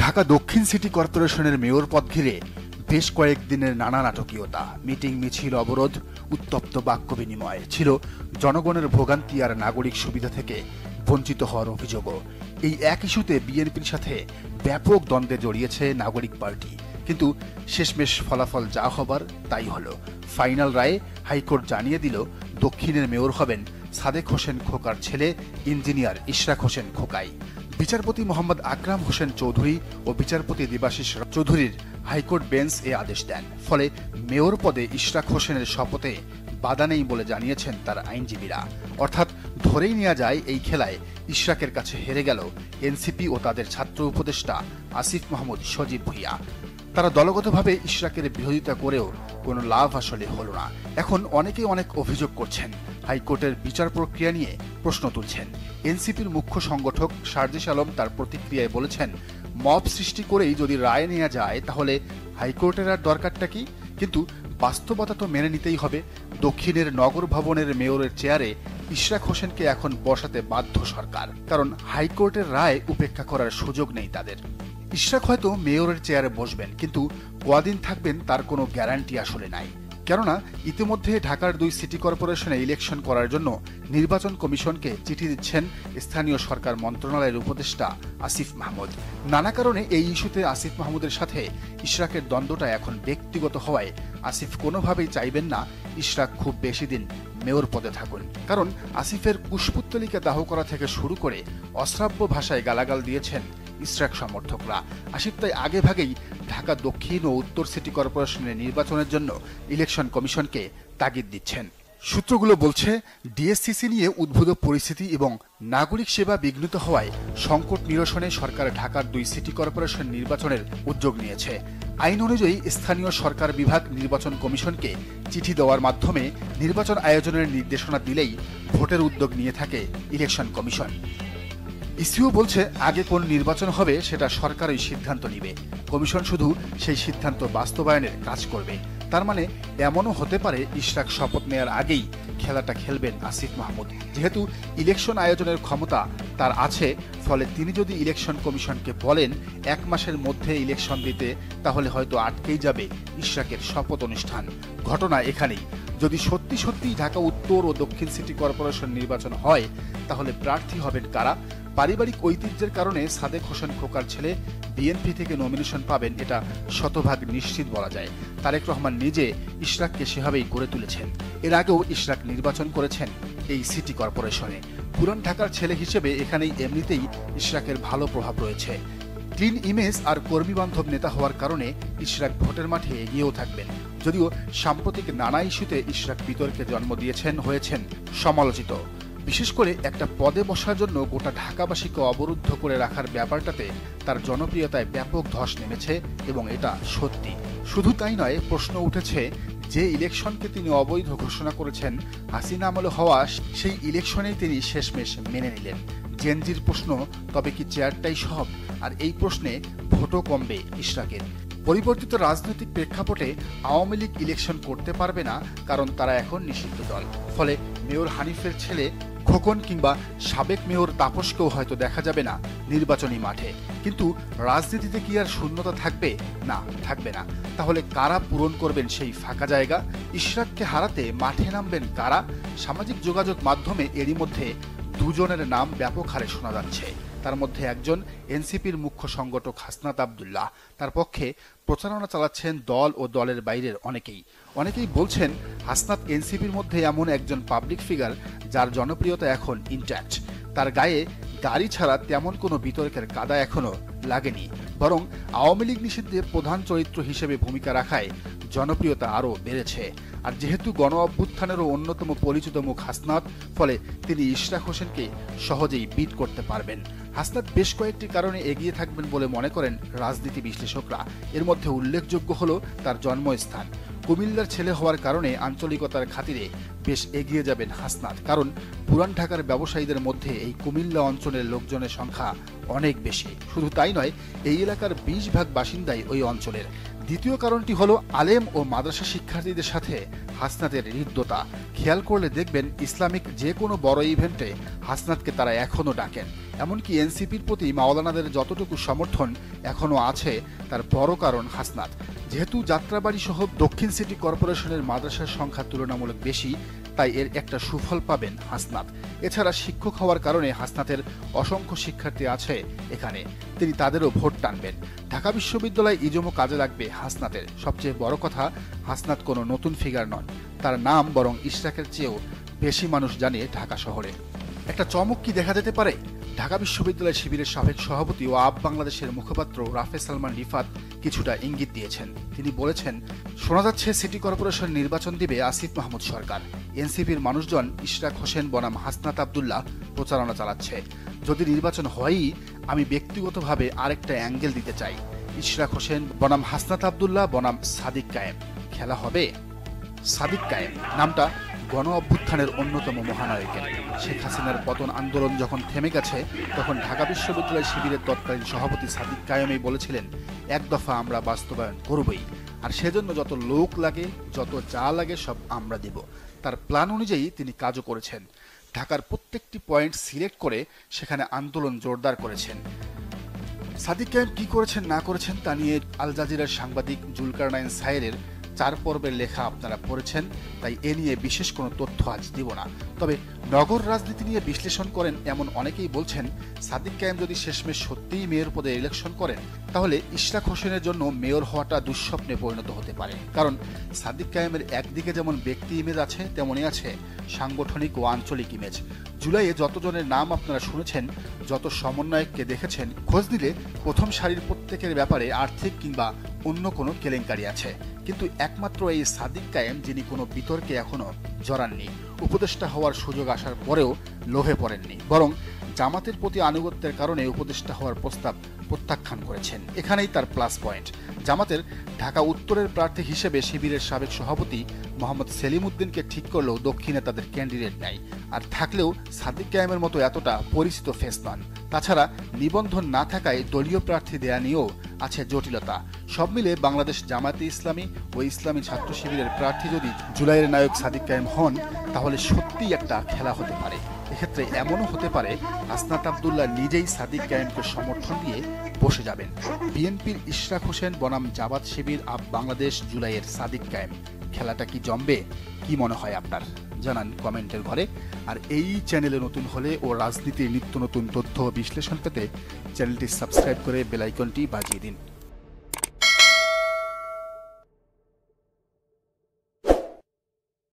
ঢাকা দক্ষিণ সিটি কর্পোরেশনের মেয়র পদ ঘিরে বেশ কয়েকদিনের নানা নাটকীয়তা, মিটিং, মিছিল, অবরোধ, উত্তপ্ত বাক্য বিনিময় ছিল জনগণের ভোগান্তি আর নাগরিক সুবিধা থেকে বঞ্চিত হওয়ার অভিযোগও। এই এক ইস্যুতে বিএনপির সাথে ব্যাপক দ্বন্দ্বে জড়িয়েছে নাগরিক পার্টি, কিন্তু শেষমেশ ফলাফল যা হবার তাই হলো। ফাইনাল রায়ে হাইকোর্ট জানিয়ে দিল দক্ষিণের মেয়র হবেন সাদেক হোসেন খোকার ছেলে ইঞ্জিনিয়ার ইশরাক হোসেন খোকাই। বিচারপতি মোহাম্মদ আকরাম হোসেন চৌধুরী ও বিচারপতি দেবাশিস চৌধুরীর হাইকোর্ট বেঞ্চ এ আদেশ দেন। ফলে মেয়র পদে ইশরাক হোসেনের শপথে বাধা নেই বলে জানিয়েছেন তার আইনজীবীরা। অর্থাৎ ধরেই নেওয়া যায় এই খেলায় ইশরাকের কাছে হেরে গেল এনসিপি ও তাদের ছাত্র উপদেষ্টা আসিফ মাহমুদ সজীব ভুঁইয়া। তারা দলগতভাবে ইশরাকের বিরোধিতা করেও কোনো লাভ আসলে হলো না। এখন অনেকেই অনেক অভিযোগ করছেন, হাইকোর্টের বিচার প্রক্রিয়া নিয়ে প্রশ্ন তুলছেন। এনসিপির মুখ্য সংগঠক সার্জিস আলম তার প্রতিক্রিয়ায় বলেছেন, মব সৃষ্টি করেই যদি রায় নেওয়া যায় তাহলে হাইকোর্টের আর দরকারটা কি? কিন্তু বাস্তবতা তো মেনে নিতেই হবে। দক্ষিণের নগর ভবনের মেয়রের চেয়ারে ইশরাক হোসেনকে এখন বসাতে বাধ্য সরকার, কারণ হাইকোর্টের রায় উপেক্ষা করার সুযোগ নেই তাদের। ইশরাক হয়তো মেয়রের চেয়ারে বসবেন, কিন্তু কদিন থাকবেন তার কোনো গ্যারান্টি আসলে নাই। কেননা ইতিমধ্যে ঢাকার 2 সিটি কর্পোরেশনে ইলেকশন করার জন্য নির্বাচন কমিশনকে চিঠি দিচ্ছেন স্থানীয় সরকার মন্ত্রণালয়ের উপদেষ্টা আসিফ মাহমুদ। নানা কারণে এই ইস্যুতে আসিফ মাহমুদের সাথে ইশরাকের দ্বন্দ্বটা এখন ব্যক্তিগত হওয়ায় আসিফ কোনোভাবেই চাইবেন না ইশরাক খুব বেশি দিন মেয়র পদে থাকুন। কারণ আসিফের কুশপুত্তলিকা দাহ করা থেকে শুরু করে অশ্রাব্য ভাষায় গালাগাল দিয়েছেন ইশরাক সমর্থকরা। আসিফ তাই আগে ভাগেই ঢাকা দক্ষিণ ও উত্তর সিটি কর্পোরেশনের নির্বাচনের জন্য ইলেকশন কমিশনকে তাগিদ দিচ্ছেন। সূত্রগুলো বলছে, ডিএসসিসি নিয়ে উদ্ভূত পরিস্থিতি এবং নাগরিক সেবা বিঘ্নিত হওয়ায় সংকট নিরসনে সরকার ঢাকার 2 সিটি কর্পোরেশন নির্বাচনের উদ্যোগ নিয়েছে। আইন অনুযায়ী স্থানীয় সরকার বিভাগ নির্বাচন কমিশনকে চিঠি দেওয়ার মাধ্যমে নির্বাচন আয়োজনের নির্দেশনা দিলেই ভোটের উদ্যোগ নিয়ে থাকে ইলেকশন কমিশন। ইসিও বলছে, আগে কোন নির্বাচন হবে সেটা সরকারই সিদ্ধান্ত নিবে, কমিশন শুধু সেই সিদ্ধান্ত বাস্তবায়নের কাজ করবে। তার মানে এমনও হতে পারে ইশরাক শপথ নেয়ার আগেই খেলাটা খেলবেন আসিফ মাহমুদ। যেহেতু ইলেকশন আয়োজনের ক্ষমতা তার আছে, ফলে তিনি যদি ইলেকশন কমিশনকে বলেন 1 মাসের মধ্যে ইলেকশন দিতে, তাহলে হয়তো আটকেই যাবে ইশরাকের শপথ অনুষ্ঠান। ঘটনা এখানেই, যদি সত্যি সত্যি ঢাকা উত্তর ও দক্ষিণ সিটি কর্পোরেশন নির্বাচন হয়, তাহলে প্রার্থী হবেন কারা? পারিবারিক ঐতিহ্যের কারণে সাদেক হোসেন খোকার ছেলে বিএনপি থেকে নমিনেশন পাবেন, এটা শতভাগ নিশ্চিত বলা যায়। তারেক রহমান নিজে ইশরাককে সেভাবেই গড়ে তুলেছেন। এর আগেও ইশরাক নির্বাচন করেছেন এই সিটি কর্পোরেশনে। পুরান ঢাকার ছেলে হিসেবে এখানেই এমনিতেই ইশরাকের ভালো প্রভাব রয়েছে। ক্লিন ইমেজ আর কর্মী বান্ধব নেতা হওয়ার কারণে ইশরাক ভোটের মাঠে এগিয়েও থাকবেন। যদিও সাম্প্রতিক নানা ইস্যুতে ইশরাক বিতর্কে জন্ম দিয়েছেন, হয়েছেন সমালোচিত। বিশেষ করে একটা পদে বসার জন্য গোটা ঢাকাবাসীকে অবরুদ্ধ করে রাখার ব্যাপারটাতে তার জনপ্রিয়তায় ব্যাপক ধস নেমেছে, এবং এটা সত্যি। শুধু তাই নয়, প্রশ্ন উঠেছে যে ইলেকশনকে তিনি অবৈধ ঘোষণা করেছেন হাসিনা আমলে হওয়া সেই ইলেকশনেই তিনি শেষমেশ মেনে নিলেন। জেনজির প্রশ্ন, তবে কি চেয়ারটাই সব? আর এই প্রশ্নে ভোটও কমবে ইশরাকের। পরিবর্তিত রাজনৈতিক প্রেক্ষাপটে আওয়ামী লীগ ইলেকশন করতে পারবে না, কারণ তারা এখন নিষিদ্ধ দল। ফলে মেয়র হানিফের ছেলে খোকন কিংবা সাবেক মেয়র তাপসকেও হয়তো দেখা যাবে না নির্বাচনী মাঠে। কিন্তু রাজনীতিতে কি আর শূন্যতা থাকবে? না, থাকবে না। তাহলে কারা পূরণ করবেন সেই ফাঁকা জায়গা? ইশরাককে হারাতে মাঠে নামবেন কারা? সামাজিক যোগাযোগ মাধ্যমে এরই মধ্যে 2 জনের নাম ব্যাপক হারে শোনা যাচ্ছে। তার মধ্যে একজন এনসিপির মুখ্য সংগঠক হাসনাত আব্দুল্লাহ। তার পক্ষে প্রচারণা চালাচ্ছেন দল ও দলের বাইরের অনেকেই বলছেন, হাসনাত এনসিপির মধ্যে এমন একজন পাবলিক ফিগার যার জনপ্রিয়তা এখন ইনট্যাক্ট। তার গায়ে গাড়ি ছাড়া তেমন কোনো বিতর্কের কাদা এখনো লাগেনি, বরং আওয়ামী লীগ নিষিদ্ধে প্রধান চরিত্র হিসেবে ভূমিকা রাখায় জনপ্রিয়তা আরও বেড়েছে। আর যেহেতু গণ অভ্যুত্থানেরও অন্যতম পরিচিত মুখ হাসনাত, ফলে তিনি ইশরাক হোসেনকে সহজেই বিট করতে পারবেন। হাসনাত বেশ কয়েকটি কারণে এগিয়ে থাকবেন বলে মনে করেন রাজনীতি বিশ্লেষকরা। এর মধ্যে উল্লেখযোগ্য হলো তার জন্মস্থান। কুমিল্লার ছেলে হওয়ার কারণে আঞ্চলিকতার খাতিরে বেশ এগিয়ে যাবেন হাসনাত, কারণ পুরান ঢাকার ব্যবসায়ীদের মধ্যে এই কুমিল্লা অঞ্চলের লোকজনের সংখ্যা অনেক বেশি। শুধু তাই নয়, এই এলাকার 20 ভাগ বাসিন্দাই ওই অঞ্চলের, দ্বিতীয় কারণটি হলো আলেম ও মাদ্রাসা শিক্ষার্থীদের সাথে হাসনাতের হৃদ্যতা। খেয়াল করলে দেখবেন ইসলামিক যে কোনো বড় ইভেন্টে হাসনাতকে তারা এখনও ডাকেন। এমনকি এনসিপির প্রতি মাওলানাদের যতটুকু সমর্থন এখনও আছে তার বড় কারণ হাসনাত। যেহেতু যাত্রাবাড়ি সহ দক্ষিণ সিটি কর্পোরেশনের মাদ্রাসার সংখ্যা তুলনামূলক বেশি, তাই এর একটা সুফল পাবেন হাসনাত। এছাড়া শিক্ষক হওয়ার কারণে হাসনাতের অসংখ্য শিক্ষার্থী আছে এখানে, তিনি তাদেরও ভোট টানবেন। ঢাকা বিশ্ববিদ্যালয় ইজমও কাজে লাগবে হাসনাতের। সবচেয়ে বড় কথা, হাসনাত কোনো নতুন ফিগার নন, তার নাম বরং ইশরাকের চেয়েও বেশি মানুষ জানে ঢাকা শহরে। একটা চমক কি দেখা যেতে পারে? ঢাকা বিশ্ববিদ্যালয় শিবিরের সাবেক সভাপতি ও আপ বাংলাদেশের মুখপাত্র রাফে সালমান রিফাত কিছুটা ইঙ্গিত দিয়েছেন। তিনি বলেছেন, শোনা যাচ্ছে সিটি কর্পোরেশন নির্বাচন দিবে আসিফ মাহমুদ সরকার। এনসিপির মানুষজন ইশরাক হোসেন বনাম হাসনাত আবদুল্লাহ প্রচারণা চালাচ্ছে। যদি নির্বাচন হয়ই, আমি ব্যক্তিগতভাবে আরেকটা অ্যাঙ্গেল দিতে চাই। ইশরাক হোসেন বনাম হাসনাত আবদুল্লাহ বনাম সাদিক কায়েম খেলা হবে। সাদিক কায়েম নামটা গণ অভ্যুত্থানের অন্যতম মহানায়কের। শেখ হাসিনার পতন আন্দোলন যখন থেমে গেছে, তখন ঢাকা বিশ্ববিদ্যালয় শিবিরের তৎকালীন সভাপতি সাদিক কায়েমই বলেছিলেন, এক দফা আমরা বাস্তবায়ন করবই, আর সেজন্য যত লোক লাগে, যত যা লাগে সব আমরা দেব। তার প্ল্যান অনুযায়ী তিনি কাজও করেছেন। ঢাকার প্রত্যেকটি পয়েন্ট সিলেক্ট করে সেখানে আন্দোলন জোরদার করেছেন। সাদিক কায়েম কি করেছেন না করেছেন তা নিয়ে আল জাজিরার সাংবাদিক জুলকারনাইন সায়েরের 4 পর্বের লেখা আপনারা পড়েছেন, তাই এ নিয়ে বিশেষ কোনো তথ্য আজ দিব না। তবে নগর রাজনীতি নিয়ে বিশ্লেষণ করেন এমন অনেকেই বলছেন, সাদিক কায়েম যদি শেষমেশ সত্যিই মেয়র পদে ইলেকশন করেন, তাহলে ইশরাক হোসেনের জন্য মেয়র হওয়াটা দুঃস্বপ্নে পরিণত হতে পারে। কারণ সাদিক কায়েমের একদিকে যেমন ব্যক্তি ইমেজ আছে, তেমনই আছে সাংগঠনিক ও আঞ্চলিক ইমেজ। জুলাইয়ে যতজনের নাম আপনারা শুনেছেন, যত সমন্বয়ককে দেখেছেন, খোঁজ দিলে প্রথম সারির প্রত্যেকের ব্যাপারে আর্থিক কিংবা অন্য কোনো কেলেঙ্কারি আছে। কিন্তু একমাত্র এই সাদিক কায়েম যিনি কোনো বিতর্কে এখনো জড়াননি, উপদেষ্টা হওয়ার সুযোগ আসার পরেও লোভে পড়েননি, বরং জামাতের প্রতি আনুগত্যের কারণে উপদেষ্টা হওয়ার প্রস্তাব প্রত্যাখ্যান করেছেন। এখানেই তার প্লাস পয়েন্ট। জামাতের ঢাকা উত্তরের প্রার্থী হিসেবে শিবিরের সাবেক সভাপতি মোহাম্মদ সেলিম উদ্দিনকে ঠিক করলেও দক্ষিণে তাদের ক্যান্ডিডেট নাই, আর থাকলেও সাদিক কায়েমের মতো এতটা পরিচিত ফেস নন। তাছাড়া নিবন্ধন না থাকায় দলীয় প্রার্থী দেয়া নিয়েও আছে জটিলতা। সব মিলে বাংলাদেশ জামায়াতে ইসলামী ও ইসলামী ছাত্র শিবিরের প্রার্থী যদি জুলাইয়ের নায়ক সাদিক কায়েম হন, তাহলে সত্যিই একটা খেলা হতে পারে। এক্ষেত্রে এমনও হতে পারে হাসনাত আবদুল্লাহ নিজেই সাদিক কায়েমকে সমর্থন দিয়ে বসে যাবেন। বিএনপির ইশরাক হোসেন বনাম জামাত শিবির আপ বাংলাদেশ জুলাইয়ের সাদিক কায়েম খেলাটা কি জমবে? কি মনে হয় আপনার? জানান কমেন্টের ঘরে। আর এই চ্যানেলে নতুন হলে ও রাজনীতির নিত্য নতুন তথ্য ও বিশ্লেষণ পেতে চ্যানেলটি সাবস্ক্রাইব করে বেল আইকনটি বাজিয়ে দিন।